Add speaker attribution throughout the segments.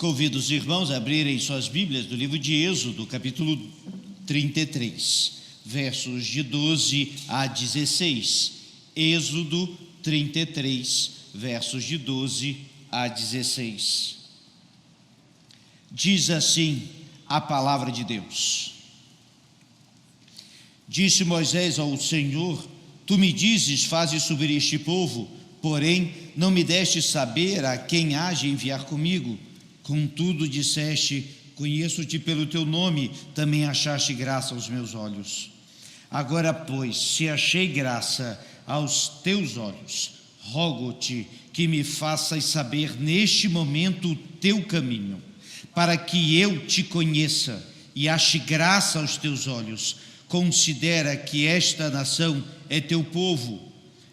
Speaker 1: Convido os irmãos a abrirem suas Bíblias do livro de Êxodo, capítulo 33, versos de 12 a 16. Êxodo 33, versos de 12 a 16. Diz assim a palavra de Deus. Disse Moisés ao Senhor: Tu me dizes, faze subir este povo, porém não me deste saber a quem há de enviar comigo. Contudo disseste: conheço-te pelo teu nome, também achaste graça aos meus olhos. Agora, pois, se achei graça aos teus olhos, rogo-te que me faças saber neste momento o teu caminho, para que eu te conheça e ache graça aos teus olhos. Considera que esta nação é teu povo.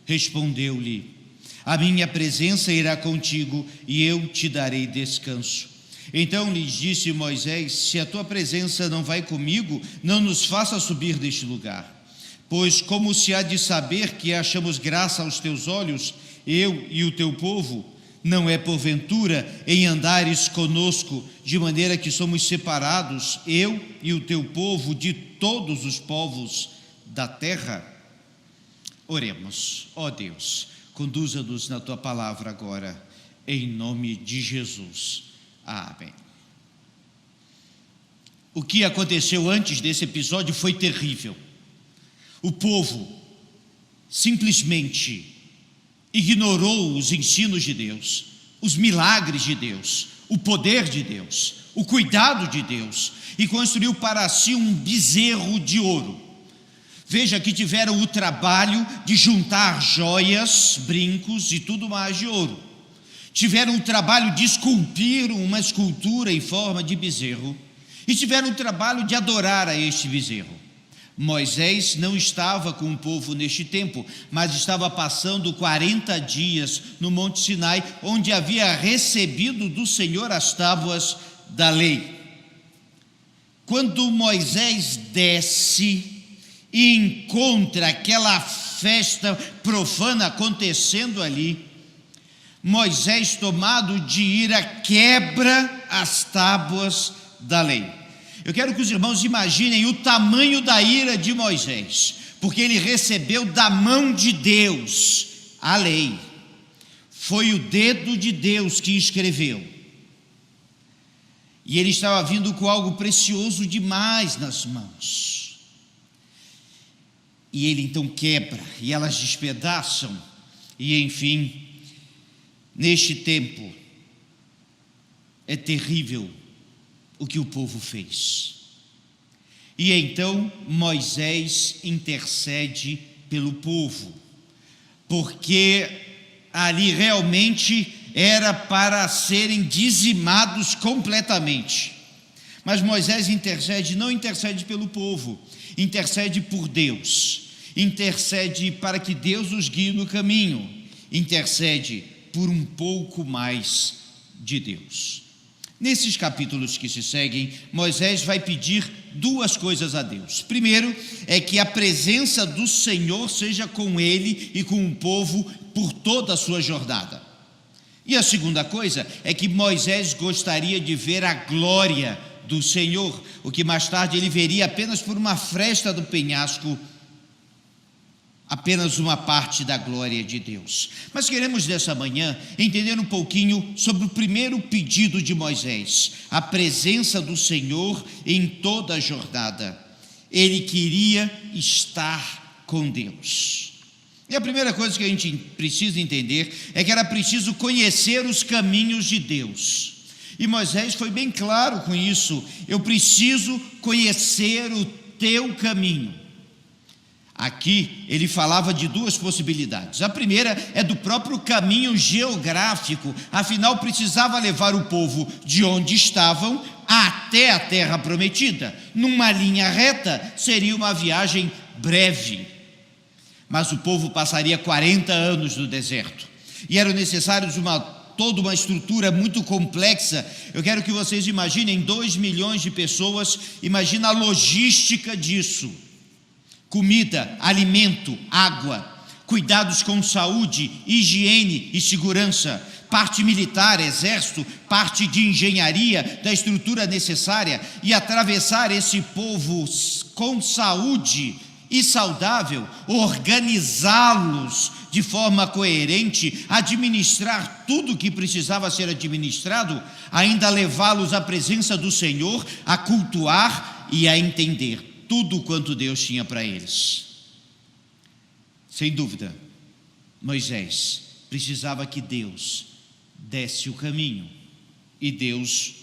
Speaker 1: Respondeu-lhe: a minha presença irá contigo e eu te darei descanso. Então lhes disse Moisés: se a tua presença não vai comigo, não nos faça subir deste lugar. Pois como se há de saber que achamos graça aos teus olhos, eu e o teu povo? Não é porventura em andares conosco, de maneira que somos separados, eu e o teu povo, de todos os povos da terra? Oremos. Ó Deus, conduza-nos na tua palavra agora, em nome de Jesus. Amém. O que aconteceu antes desse episódio foi terrível. O povo simplesmente ignorou os ensinos de Deus, os milagres de Deus, o poder de Deus, o cuidado de Deus, e construiu para si um bezerro de ouro. Veja que tiveram o trabalho de juntar joias, brincos e tudo mais de ouro. Tiveram o trabalho de esculpir uma escultura em forma de bezerro e tiveram o trabalho de adorar a este bezerro. Moisés não estava com o povo neste tempo, mas estava passando 40 dias no Monte Sinai, onde havia recebido do Senhor as tábuas da lei. Quando Moisés desce e encontra aquela festa profana acontecendo ali, Moisés, tomado de ira, quebra as tábuas da lei. Eu quero que os irmãos imaginem o tamanho da ira de Moisés, porque ele recebeu da mão de Deus a lei. Foi o dedo de Deus que escreveu. E ele estava vindo com algo precioso demais nas mãos. E ele então quebra, e elas despedaçam, e enfim, neste tempo, é terrível o que o povo fez. E então Moisés intercede pelo povo, porque ali realmente era para serem dizimados completamente. Mas Moisés intercede, não intercede pelo povo, intercede por Deus, intercede para que Deus os guie no caminho, intercede por um pouco mais de Deus. Nesses capítulos que se seguem, Moisés vai pedir duas coisas a Deus. Primeiro, é que a presença do Senhor seja com ele e com o povo por toda a sua jornada. E a segunda coisa é que Moisés gostaria de ver a glória do Senhor, o que mais tarde ele veria apenas por uma fresta do penhasco, apenas uma parte da glória de Deus. Mas queremos nessa manhã entender um pouquinho sobre o primeiro pedido de Moisés, a presença do Senhor em toda a jornada. Ele queria estar com Deus. E a primeira coisa que a gente precisa entender é que era preciso conhecer os caminhos de Deus. E Moisés foi bem claro com isso: eu preciso conhecer o teu caminho. Aqui ele falava de duas possibilidades. A primeira é do próprio caminho geográfico, afinal precisava levar o povo de onde estavam até a terra prometida. Numa linha reta seria uma viagem breve, mas o povo passaria 40 anos no deserto, e eram necessários toda uma estrutura muito complexa. Eu quero que vocês imaginem 2 milhões de pessoas, imagina a logística disso. Comida, alimento, água, cuidados com saúde, higiene e segurança, parte militar, exército, parte de engenharia, da estrutura necessária, e atravessar esse povo com saúde e saudável, organizá-los de forma coerente, administrar tudo que precisava ser administrado, ainda levá-los à presença do Senhor, a cultuar e a entender tudo quanto Deus tinha para eles. Sem dúvida, Moisés precisava que Deus desse o caminho, e Deus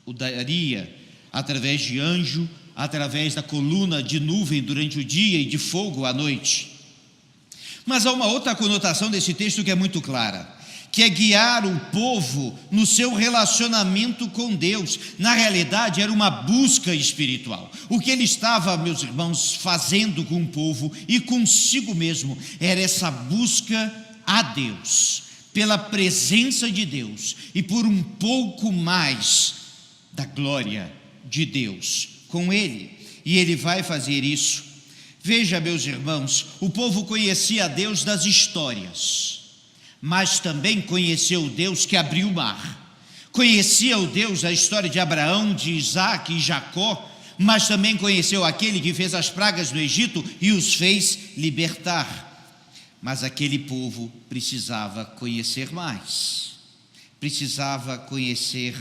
Speaker 1: o daria através de anjo, através da coluna de nuvem durante o dia e de fogo à noite. Mas há uma outra conotação desse texto que é muito clara, que é guiar o povo no seu relacionamento com Deus. Na realidade, era uma busca espiritual. O que ele estava, meus irmãos, fazendo com o povo e consigo mesmo, era essa busca a Deus, pela presença de Deus e por um pouco mais da glória de Deus com ele. E ele vai fazer isso. Veja, meus irmãos, o povo conhecia a Deus das histórias, mas também conheceu o Deus que abriu o mar. Conhecia o Deus da história de Abraão, de Isaac e Jacó, mas também conheceu aquele que fez as pragas no Egito e os fez libertar. Mas aquele povo precisava conhecer mais, precisava conhecer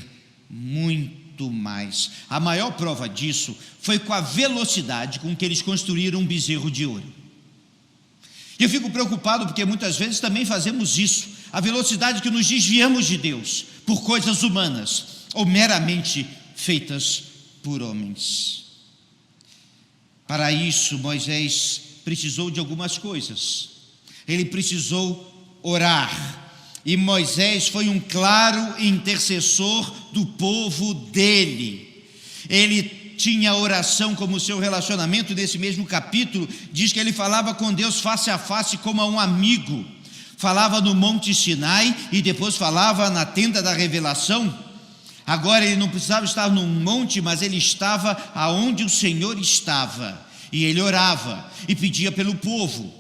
Speaker 1: muito mais. A maior prova disso foi com a velocidade com que eles construíram um bezerro de ouro. Eu fico preocupado porque muitas vezes também fazemos isso, a velocidade que nos desviamos de Deus por coisas humanas ou meramente feitas por homens. Para isso, Moisés precisou de algumas coisas. Ele precisou orar, e Moisés foi um claro intercessor do povo dele. Ele tinha oração como seu relacionamento. Nesse mesmo capítulo, diz que ele falava com Deus face a face como a um amigo. Falava no Monte Sinai e depois falava na tenda da revelação. Agora ele não precisava estar num monte, mas ele estava aonde o Senhor estava. E ele orava e pedia pelo povo.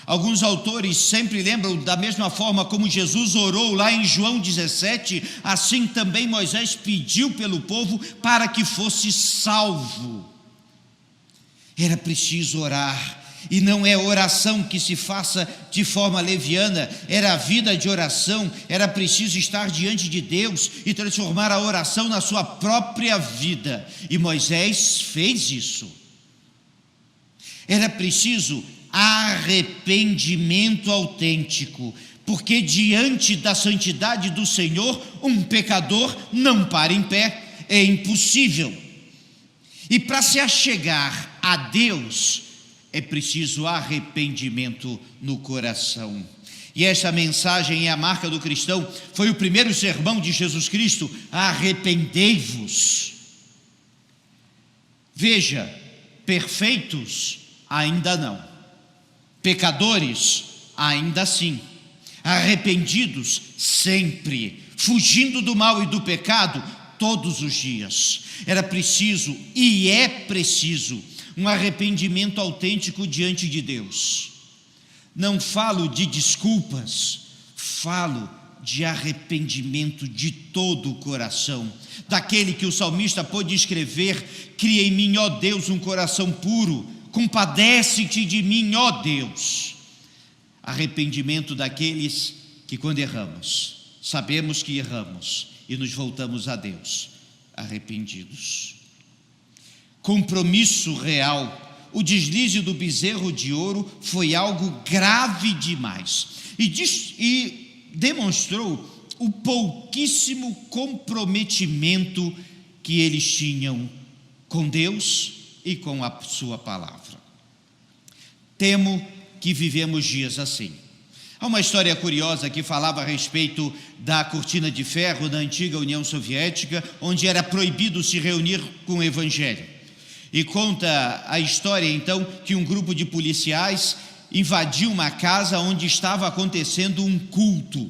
Speaker 1: Alguns autores sempre lembram, da mesma forma como Jesus orou lá em João 17, assim também Moisés pediu pelo povo para que fosse salvo. Era preciso orar, e não é oração que se faça de forma leviana, era a vida de oração. Era preciso estar diante de Deus e transformar a oração na sua própria vida, e Moisés fez isso. Era preciso arrependimento autêntico, porque diante da santidade do Senhor, um pecador não para em pé, é impossível. E para se achegar a Deus, é preciso arrependimento no coração. E essa mensagem é a marca do cristão, foi o primeiro sermão de Jesus Cristo: arrependei-vos. Veja, perfeitos ainda não, pecadores ainda sim, arrependidos sempre, fugindo do mal e do pecado todos os dias. Era preciso e é preciso um arrependimento autêntico diante de Deus. Não falo de desculpas, falo de arrependimento de todo o coração, daquele que o salmista pôde escrever: cria em mim, ó Deus, um coração puro, compadece-te de mim, ó Deus. Arrependimento daqueles que, quando erramos, sabemos que erramos e nos voltamos a Deus arrependidos. Compromisso real. O deslize do bezerro de ouro foi algo grave demais e demonstrou o pouquíssimo comprometimento que eles tinham com Deus e com a sua palavra. Temo que vivemos dias assim. Há uma história curiosa que falava a respeito da cortina de ferro da antiga União Soviética, onde era proibido se reunir com o evangelho. E conta a história então que um grupo de policiais invadiu uma casa onde estava acontecendo um culto.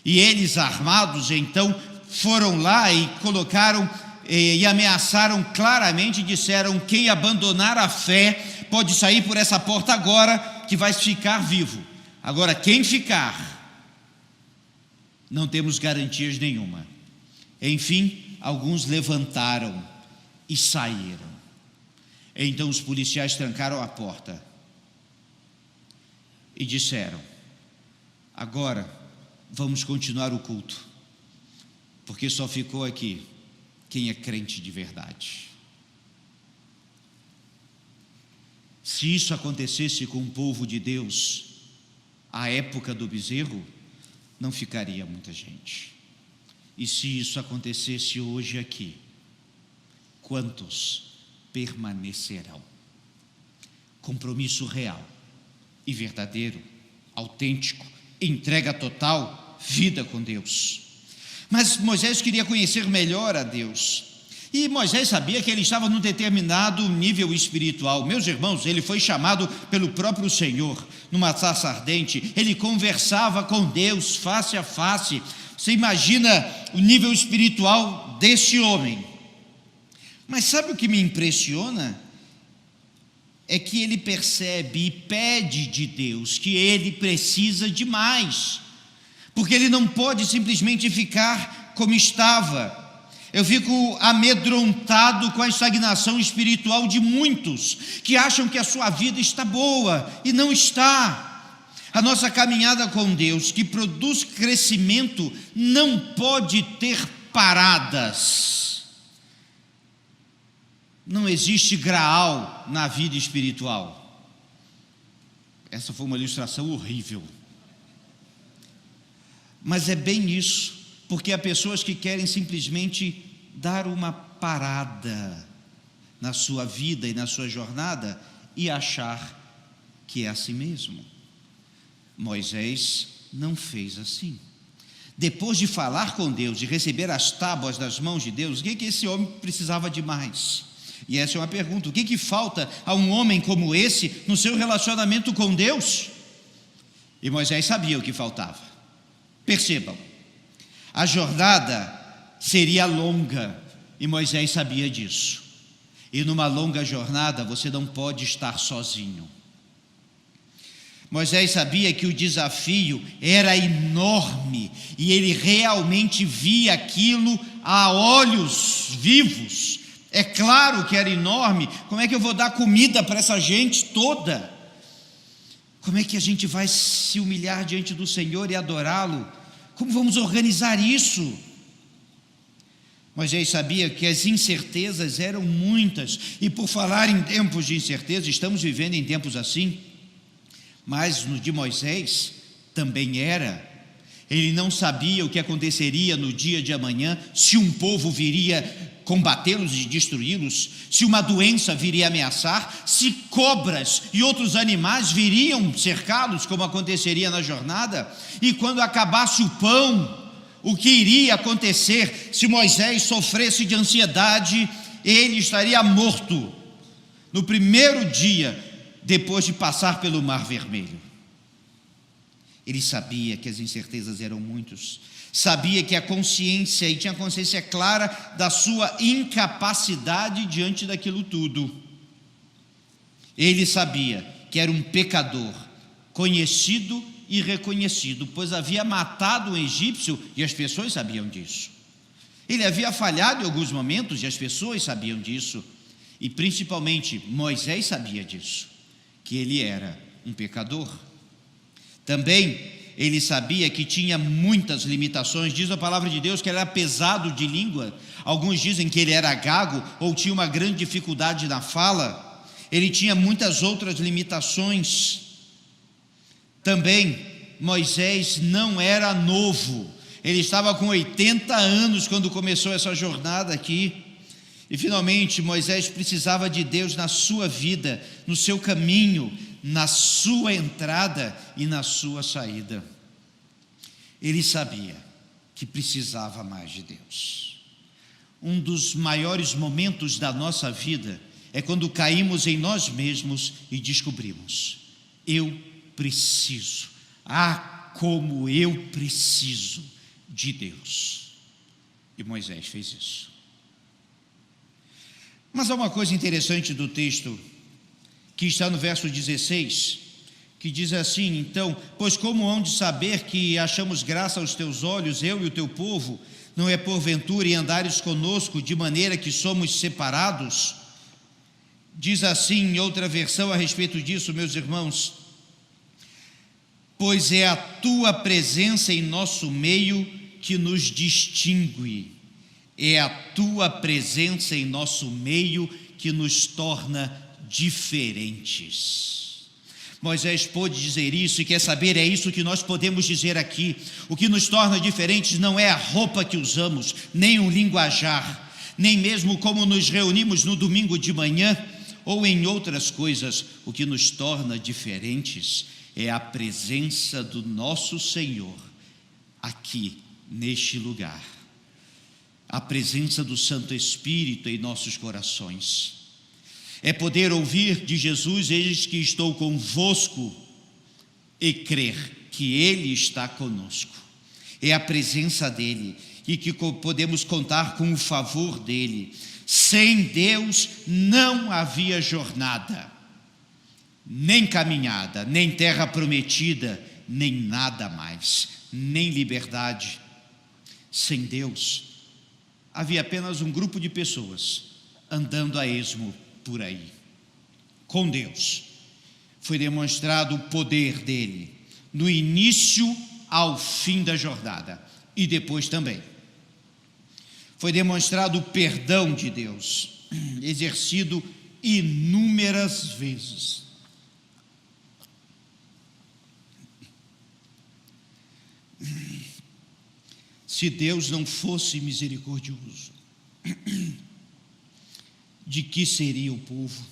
Speaker 1: E eles, armados, então foram lá e colocaram e ameaçaram claramente, disseram: quem abandonar a fé pode sair por essa porta agora, que vai ficar vivo. Agora, quem ficar Não temos garantias nenhuma. Enfim, alguns levantaram e saíram. Então os policiais trancaram a porta e disseram: agora vamos continuar o culto, porque só ficou aqui quem é crente de verdade. Se isso acontecesse com o povo de Deus, à época do bezerro, não ficaria muita gente. E se isso acontecesse hoje aqui, quantos permanecerão? Compromisso real e verdadeiro, autêntico, entrega total, vida com Deus. Mas Moisés queria conhecer melhor a Deus. E Moisés sabia que ele estava num determinado nível espiritual. Meus irmãos, ele foi chamado pelo próprio Senhor, numa sarça ardente. Ele conversava com Deus face a face. Você imagina o nível espiritual desse homem. Mas sabe o que me impressiona? É que ele percebe e pede de Deus que ele precisa de mais, porque ele não pode simplesmente ficar como estava. Eu fico amedrontado com a estagnação espiritual de muitos que acham que a sua vida está boa e não está. A nossa caminhada com Deus, que produz crescimento, não pode ter paradas. Não existe graal na vida espiritual. Essa foi uma ilustração horrível. Mas é bem isso. Porque há pessoas que querem simplesmente dar uma parada na sua vida e na sua jornada e achar que é assim mesmo. Moisés não fez assim. Depois de falar com Deus e receber as tábuas das mãos de Deus, o que esse homem precisava de mais? E essa é uma pergunta: o que falta a um homem como esse no seu relacionamento com Deus? E Moisés sabia o que faltava. Percebam, a jornada seria longa e Moisés sabia disso. E numa longa jornada você não pode estar sozinho. Moisés sabia que o desafio era enorme e ele realmente via aquilo a olhos vivos. É claro que era enorme. Como é que eu vou dar comida para essa gente toda? Como é que a gente vai se humilhar diante do Senhor e adorá-lo? Como vamos organizar isso? Moisés sabia que as incertezas eram muitas, e por falar em tempos de incerteza, estamos vivendo em tempos assim, mas no de Moisés também era. Ele não sabia o que aconteceria no dia de amanhã, se um povo viria combatê-los e destruí-los, se uma doença viria ameaçar, se cobras e outros animais viriam cercá-los, como aconteceria na jornada, e quando acabasse o pão, o que iria acontecer se Moisés sofresse de ansiedade? Ele estaria morto no primeiro dia depois de passar pelo Mar Vermelho. Ele sabia que as incertezas eram muitas, sabia que a consciência, e tinha consciência clara da sua incapacidade diante daquilo tudo. Ele sabia que era um pecador, conhecido e reconhecido, pois havia matado um egípcio e as pessoas sabiam disso. Ele havia falhado em alguns momentos e as pessoas sabiam disso. E principalmente Moisés sabia disso, que ele era um pecador. Também ele sabia que tinha muitas limitações. Diz a palavra de Deus que ele era pesado de língua. Alguns dizem que ele era gago ou tinha uma grande dificuldade na fala. Ele tinha muitas outras limitações. Também Moisés não era novo. Ele estava com 80 anos quando começou essa jornada aqui. E finalmente Moisés precisava de Deus na sua vida, no seu caminho, na sua entrada e na sua saída. Ele sabia que precisava mais de Deus. Um dos maiores momentos da nossa vida é quando caímos em nós mesmos e descobrimos: eu preciso, como eu preciso de Deus. E Moisés fez isso. Mas há uma coisa interessante do texto que está no verso 16, que diz assim: então, pois como hão de saber que achamos graça aos teus olhos, eu e o teu povo, não é porventura em andares conosco, de maneira que somos separados? Diz assim em outra versão a respeito disso, meus irmãos: pois é a tua presença em nosso meio que nos distingue, é a tua presença em nosso meio que nos torna diferentes. Moisés pôde dizer isso, e quer saber, é isso que nós podemos dizer aqui. O que nos torna diferentes não é a roupa que usamos, nem o linguajar, nem mesmo como nos reunimos no domingo de manhã, ou em outras coisas. O que nos torna diferentes é a presença do nosso Senhor aqui, neste lugar. A presença do Santo Espírito em nossos corações. É poder ouvir de Jesus: eis que estou convosco, e crer que Ele está conosco. É a presença dEle, e que podemos contar com o favor dEle. Sem Deus não havia jornada, nem caminhada, nem terra prometida, nem nada mais, nem liberdade. Sem Deus, havia apenas um grupo de pessoas andando a esmo por aí. Com Deus foi demonstrado o poder dele no início ao fim da jornada, e depois também foi demonstrado o perdão de Deus, exercido inúmeras vezes. Se Deus não fosse misericordioso, de que seria o povo?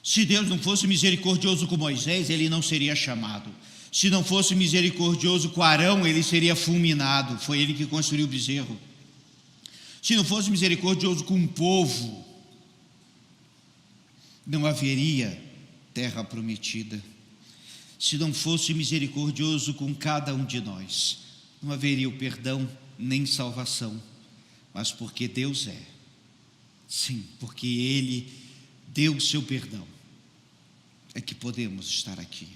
Speaker 1: Se Deus não fosse misericordioso com Moisés, ele não seria chamado. Se não fosse misericordioso com Arão, ele seria fulminado. Foi ele que construiu o bezerro. Se não fosse misericordioso com o povo, não haveria terra prometida. Se não fosse misericordioso com cada um de nós, não haveria o perdão nem salvação. Mas porque Deus é, sim, porque Ele deu o seu perdão, é que podemos estar aqui.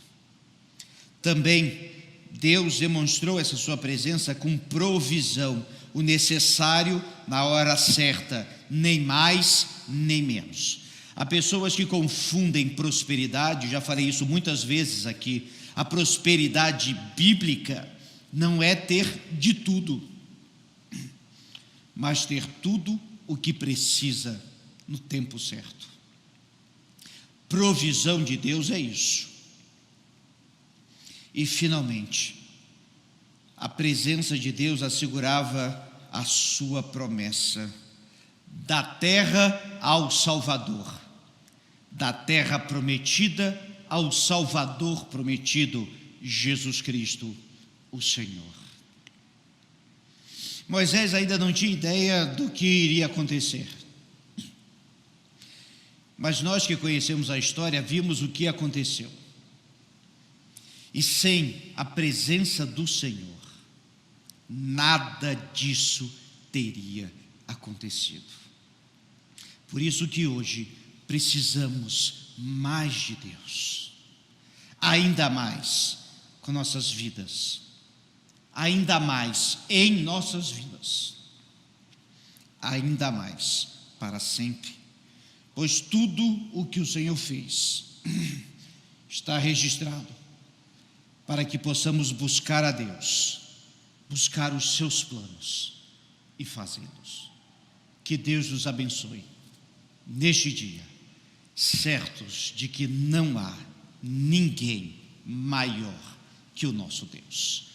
Speaker 1: Também Deus demonstrou essa sua presença com provisão, o necessário na hora certa, nem mais nem menos. Há pessoas que confundem prosperidade, já falei isso muitas vezes aqui. A prosperidade bíblica não é ter de tudo, mas ter tudo o que precisa no tempo certo. Provisão de Deus é isso. E finalmente, a presença de Deus assegurava a sua promessa, da terra ao Salvador, da terra prometida ao Salvador prometido, Jesus Cristo, o Senhor. Moisés ainda não tinha ideia do que iria acontecer, mas nós que conhecemos a história vimos o que aconteceu. E sem a presença do Senhor, nada disso teria acontecido. Por isso que hoje precisamos mais de Deus, ainda mais com nossas vidas, ainda mais em nossas vidas, ainda mais para sempre, pois tudo o que o Senhor fez está registrado para que possamos buscar a Deus, buscar os seus planos e fazê-los. Que Deus nos abençoe neste dia, certos de que não há ninguém maior que o nosso Deus.